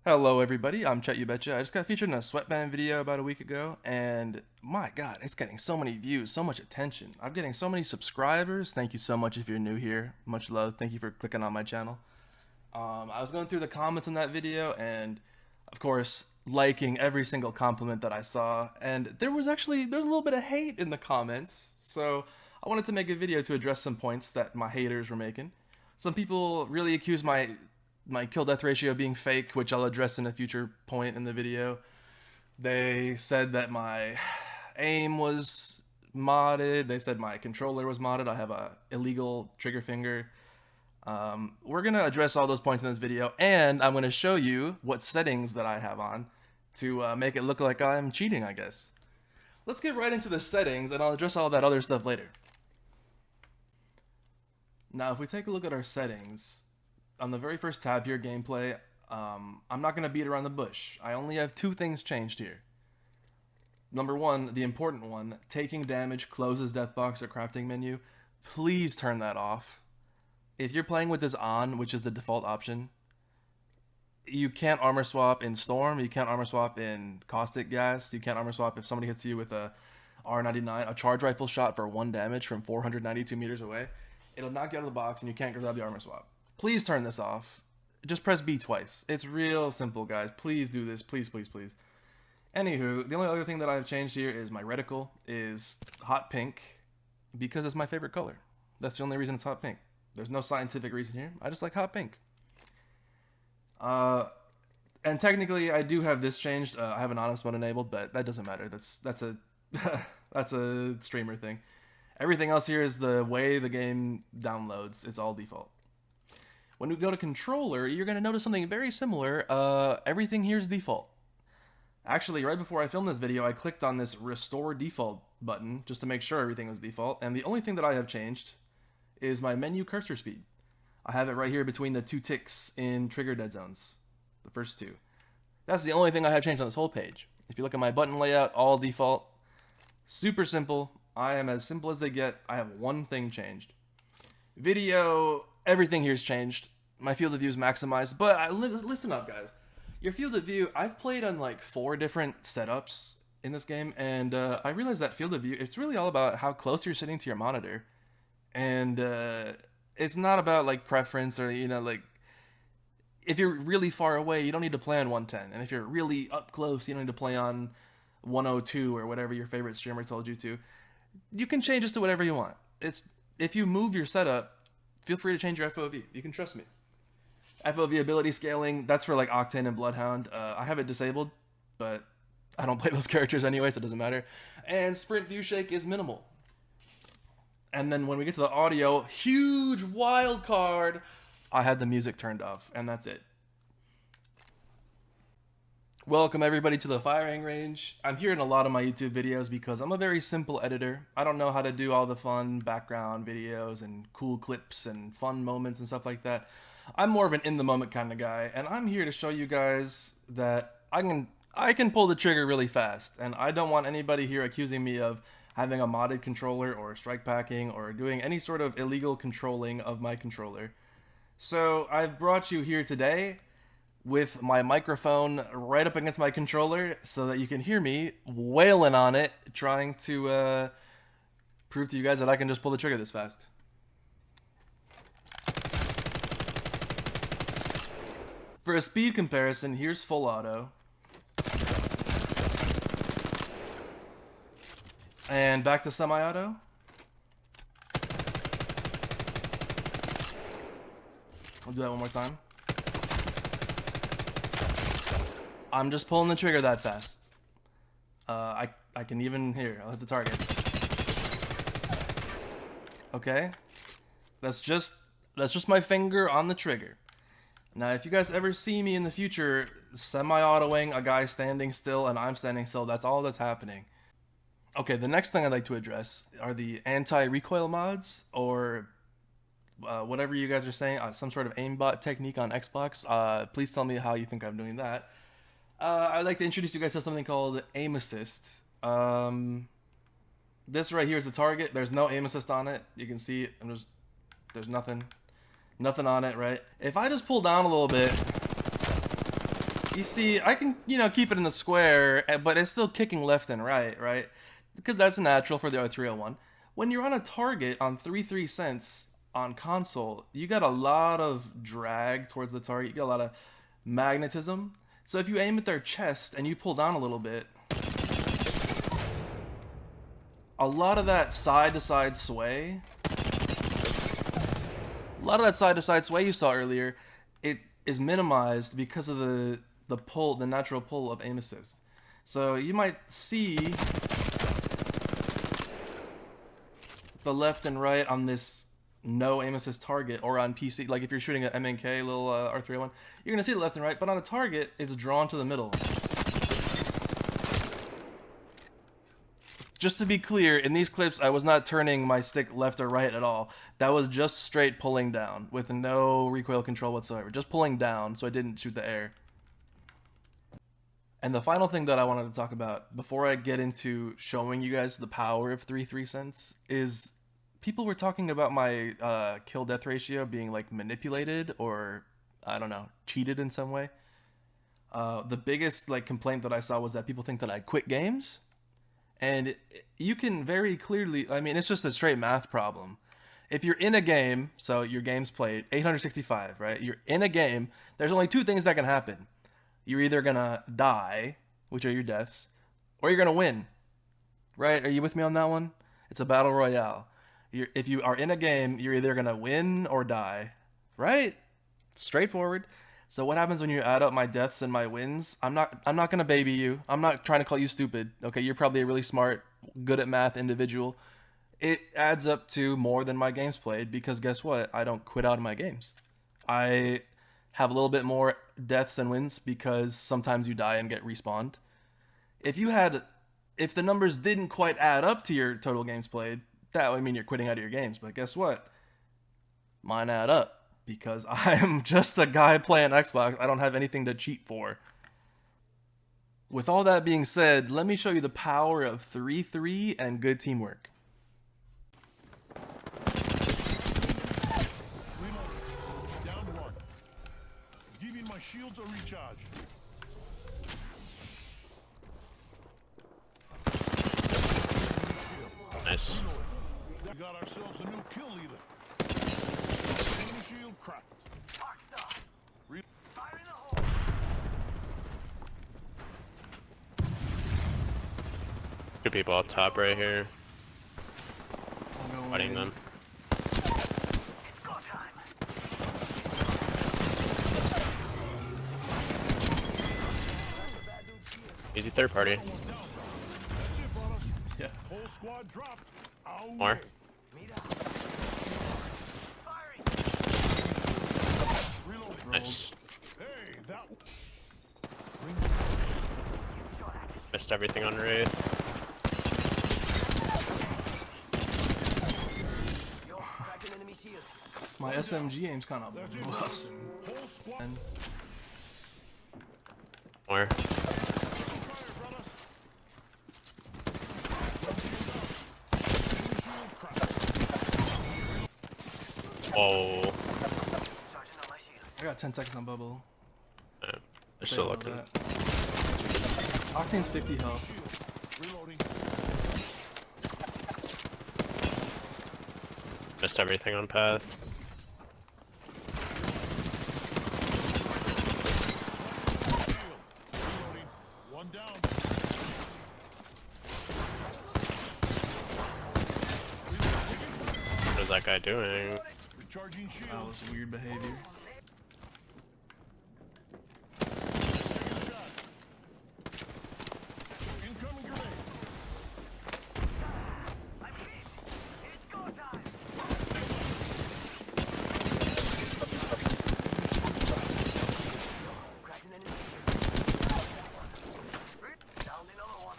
Hello everybody, I'm Chet You Betcha. I just got featured in a sweatband video about a week ago, and my god, it's getting so many views, so much attention. I'm getting so many subscribers. Thank you so much if you're new here. Much love. Thank you for clicking on my channel. I was going through the comments on that video and, of course, liking every single compliment that I saw, and there's a little bit of hate in the comments, so I wanted to make a video to address some points that my haters were making. Some people really accuse my kill death ratio being fake, which I'll address in a future point in the video. They said that my aim was modded. They said my controller was modded. I have a illegal trigger finger. We're gonna address all those points in this video, and I'm gonna show you what settings that I have on to make it look like I'm cheating, I guess. Let's get right into the settings, and I'll address all that other stuff later. Now, if we take a look at our settings, on the very first tab here, gameplay, I'm not going to beat around the bush. I only have two things changed here. Number one, the important one, taking damage closes death box or crafting menu. Please turn that off. If you're playing with this on, which is the default option, you can't armor swap in Storm, you can't armor swap in Caustic Gas, you can't armor swap if somebody hits you with a R99, a charge rifle shot for 1 damage from 492 meters away. It'll knock you out of the box and you can't grab the armor swap. Please turn this off. Just press B twice. It's real simple, guys. Please do this. Please, please, please. Anywho, the only other thing that I've changed here is my reticle is hot pink because it's my favorite color. That's the only reason it's hot pink. There's no scientific reason here. I just like hot pink. And technically, I do have this changed. I have an honest mode enabled, but that doesn't matter. That's a that's a streamer thing. Everything else here is the way the game downloads. It's all default. When we go to controller, you're going to notice something very similar. Everything here is default. Actually, right before I filmed this video, I clicked on this restore default button just to make sure everything was default. And the only thing that I have changed is my menu cursor speed. I have it right here between the 2 ticks in trigger dead zones. The first 2. That's the only thing I have changed on this whole page. If you look at my button layout, all default. Super simple. I am as simple as they get. I have one thing changed. Video, everything here's changed. My field of view is maximized, but listen up, guys. Your field of view, I've played on like 4 different setups in this game, and I realized that field of view, it's really all about how close you're sitting to your monitor. And it's not about like preference or, like, if you're really far away, you don't need to play on 110. And if you're really up close, you don't need to play on 102 or whatever your favorite streamer told you to. You can change this to whatever you want. If you move your setup, feel free to change your FOV. You can trust me. FOV ability scaling, that's for like Octane and Bloodhound. I have it disabled, but I don't play those characters anyway, so it doesn't matter. And sprint view shake is minimal. And then when we get to the audio, huge wild card, I had the music turned off, and that's it. Welcome everybody to the firing range. I'm here in a lot of my YouTube videos because I'm a very simple editor. I don't know how to do all the fun background videos and cool clips and fun moments and stuff like that. I'm more of an in the moment kind of guy, and I'm here to show you guys that I can pull the trigger really fast, and I don't want anybody here accusing me of having a modded controller or strike packing or doing any sort of illegal controlling of my controller. So I've brought you here today with my microphone right up against my controller so that you can hear me wailing on it, trying to prove to you guys that I can just pull the trigger this fast. For a speed comparison, here's full auto. And back to semi-auto. I'll do that one more time. I'm just pulling the trigger that fast. I can even, here, I'll hit the target. Okay? That's just my finger on the trigger. Now, if you guys ever see me in the future semi-autoing a guy standing still and I'm standing still, that's all that's happening. Okay, the next thing I'd like to address are the anti-recoil mods, or whatever you guys are saying, some sort of aimbot technique on Xbox. Please tell me how you think I'm doing that. I'd like to introduce you guys to something called aim assist. This right here is the target. There's no aim assist on it. You can see it. There's nothing on it, right? If I just pull down a little bit, You see, I can, keep it in the square, but it's still kicking left and right? Because that's natural for the R301. When you're on a target on 3-3 cents on console, you got a lot of drag towards the target. You got a lot of magnetism. So if you aim at their chest and you pull down a little bit, a lot of that side-to-side sway, you saw earlier, it is minimized because of the pull, the natural pull of aim assist. So you might see the left and right on this no aim assist target, or on PC, like if you're shooting an MNK little R301, you're gonna see the left and right, but on a target, it's drawn to the middle. Just to be clear, in these clips, I was not turning my stick left or right at all. That was just straight pulling down with no recoil control whatsoever. Just pulling down so I didn't shoot the air. And the final thing that I wanted to talk about before I get into showing you guys the power of 3-3 cents is people were talking about my kill death ratio being like manipulated or, I don't know, cheated in some way. The biggest like complaint that I saw was that people think that I quit games. And you can very clearly, I mean, it's just a straight math problem. If you're in a game, so your game's played 865, right? You're in a game, there's only two things that can happen. You're either gonna die, which are your deaths, or you're gonna win, right? Are you with me on that one? It's a battle royale. If you are in a game, you're either gonna win or die, right? Straightforward. So what happens when you add up my deaths and my wins? I'm not gonna baby you. I'm not trying to call you stupid. Okay, you're probably a really smart, good at math individual. It adds up to more than my games played because guess what? I don't quit out of my games. I have a little bit more deaths and wins because sometimes you die and get respawned. If the numbers didn't quite add up to your total games played, that would mean you're quitting out of your games. But guess what? Mine add up. Because I'm just a guy playing Xbox. I don't have anything to cheat for. With all that being said, let me show you the power of 3-3 and good teamwork. Down to one. Giving my shields a recharge. Nice. We got ourselves a new kill leader. Shield crap. Fire in the hole. Two people up top right here. Fighting them. Easy third party. Yeah. Whole squad drop. More. Nice. Hey, that. Missed everything on raid. My SMG aim's kind of busting. More. Oh. I got 10 seconds on bubble. They're still looking. Octane's 50 health. Missed everything on path. One down. What is that guy doing? Recharging shield. That was weird behavior. Incoming grenade. I'm hit. It's go time. Cracked an enemy. Down another one.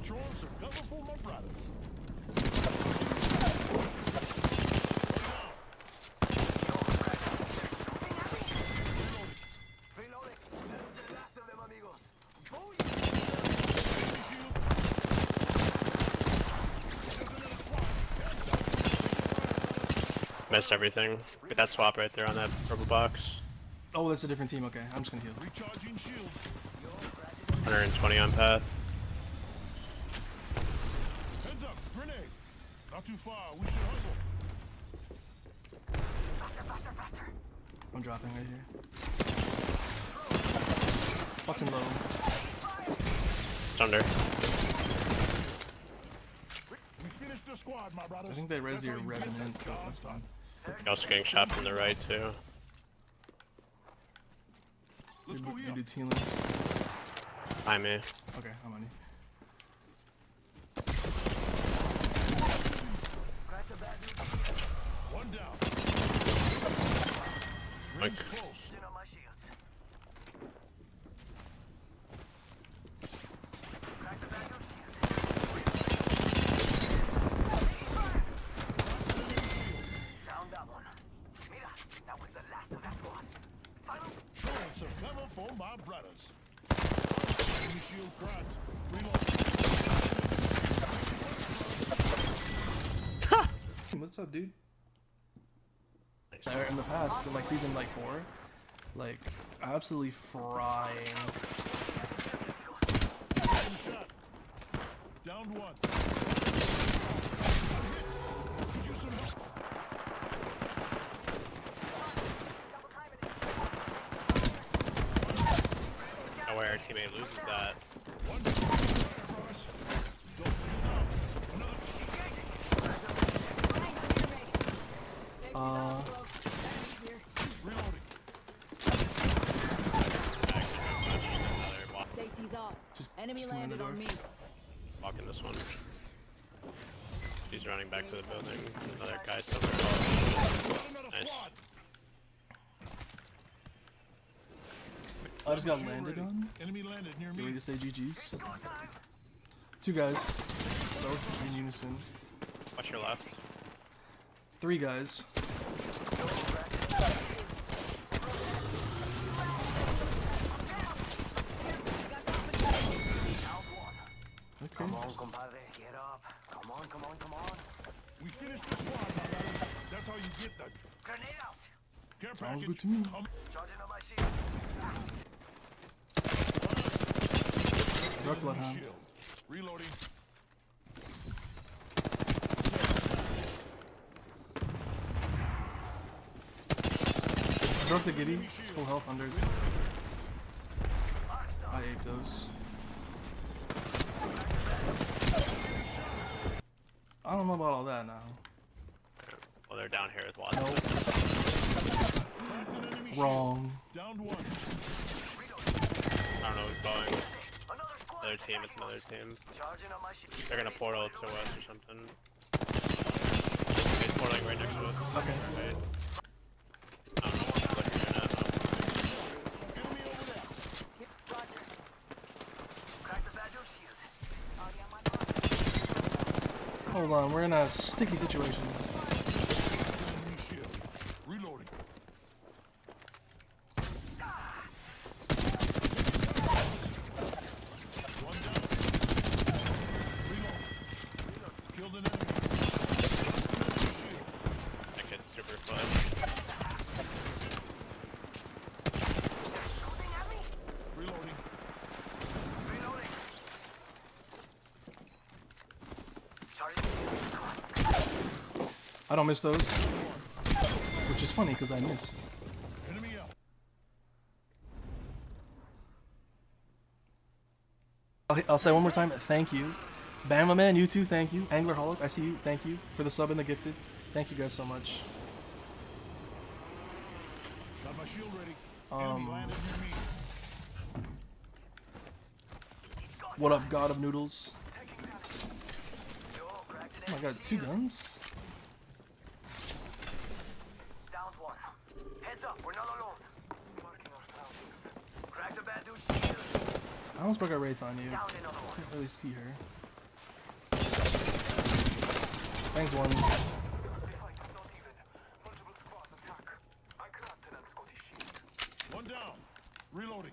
Throwing some cover for my brothers. missed everything. Get that swap right there on that purple box. Oh, that's a different team. Okay, I'm just gonna heal. Recharging shield. 120 on path. Heads up, grenade. Not too far. We should hustle. I'm dropping right here. What's in low? It's under. We finished the squad, my brothers. I think they raised That's your how you get revenant. that Oh, job that's fine. You're also getting shot from the right too. Let's go You here. do healing. Hi me. Okay, I'm on you. One down. Like, Close. On my shields. Crack the back of shield. Down that one. Mira, that was the last of that squad. Final. Showing some cover for my brothers. Enemy shield cracked. Reload. What's up, dude? In the past, in like season like 4, like absolutely frying. Shot. Downed one. Could use some help. no way our teammate loses that. One down. Brothers. Don't shoot down. Another. Reloading. Safety's off. Just Enemy swing the landed door. on me. Walking this one. He's running back to the building. Another guy still there. Another Nice. squad. I just got Shield landed ready. on. Enemy landed near Get ready me. to say GG's. 2 guys, both in unison. Watch your left. 3 guys. Okay. Come on, compadre. Get up. Come on, come on, come on. We finished the squad, my brothers. That's how you get that. Grenade out. Care Sounds package. good to me. Charging on my shield. Dark Bloodhound. Shield. Reloading. Broke the Giddy. It's full health unders. I ate those. I don't know about all that now. Well, they're down here with Watson. Nope. Cracked an enemy shield. Wrong. Downed one. I don't know who's going. Another squad. Another team, it's another team. Charging on my shield. They're gonna portal to us or something. He's portaling right next to us. Okay. Right. I don't know what they're looking at. Enemy over there. Roger. Crack the back of shield. Already on my mark. Hold on, we're in a sticky situation. Enemy shield. Reloading. One down. Reload. Killed an enemy. Shield. That kid's super fun. Shooting at me. Reloading. Reloading. Charging. I don't miss those. Which is funny because I missed. Enemy out. I'll say one more time, thank you. Bama Man, you too, thank you. Anglerholic, I see you, thank you. For the sub and the gifted. Thank you guys so much. Got my shield ready. Enemy landed near me. What up, God of Noodles? Yo, cracked an Oh my god, 2 guns? Downed one. Heads up, we're not alone. Marking our surroundings. Crack the bad dude's shield. I almost broke a Wraith on you. Down another one. Can't really see her. Thanks, one. Fight, not even. Multiple squads attack. I cracked an Scottish shield. One down. Reloading.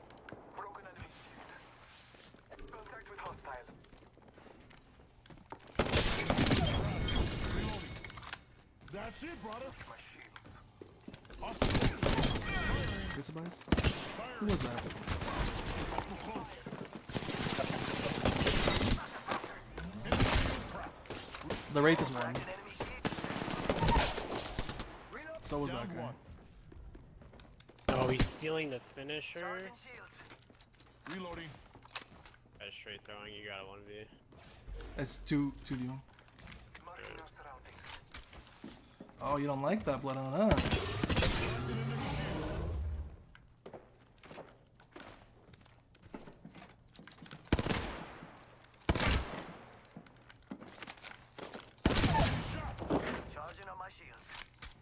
Broken enemy shield. Contact with hostile. Reloading. That's it, brother. My shield. Good supplies? Who was that? The Wraith is one. Enemy shield. So was that Down guy. one. Oh, he's stealing the finisher. Charging shields. Reloading. Guy's straight throwing. You got a 1v. It's 2v1. Marking our surroundings. Oh, you don't like that blood on that? Charging on my shields.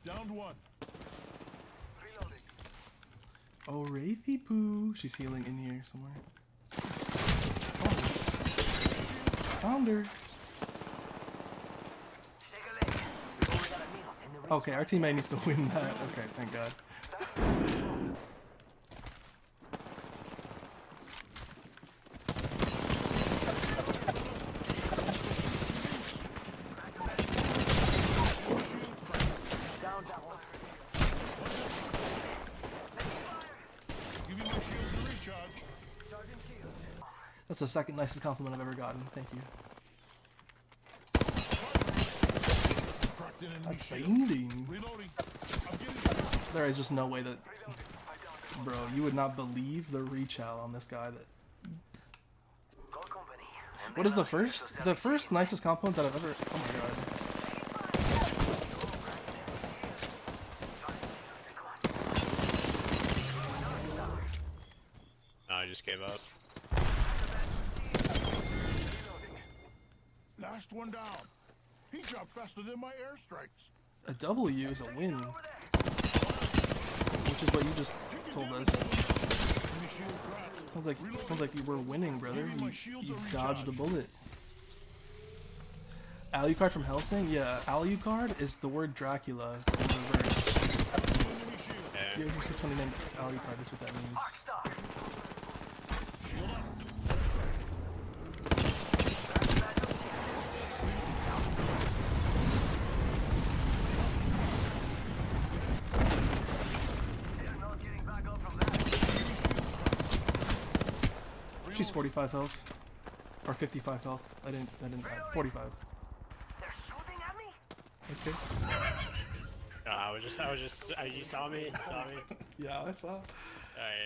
Downed one. Reloading. Oh, Wraithy Poo. She's healing in here somewhere. Oh. Found her. Shake a leg. Okay, our teammate needs to win that. Okay, thank God. Down that one. Give me my shields to recharge. Charging shields. That's the second nicest compliment I've ever gotten. Thank you. Cracked an enemy shield. Binding. Reloading. I'm getting shot. There is just no way that, bro, you would not believe the reach out on this guy. That Call company. what is the first nicest compliment that I've ever? Oh my God. No, I just gave up. Last one down. He dropped faster than my airstrikes. A W is a win, which is what you just told us. Enemy shield cracked. Sounds like you were winning, brother. You dodged a bullet. Alucard from Hellsing? Yeah, Alucard is the word Dracula in reverse. Enemy shield. Yeah. Yeah, you're just when he named Alucard, that's what that means. Star. Shield up. They're not getting back up from that. She's 45 health. Or 55 health. I didn't, 45. They're shooting at me? Okay. I was just, you saw me? Saw me? Yeah, I saw. Alright.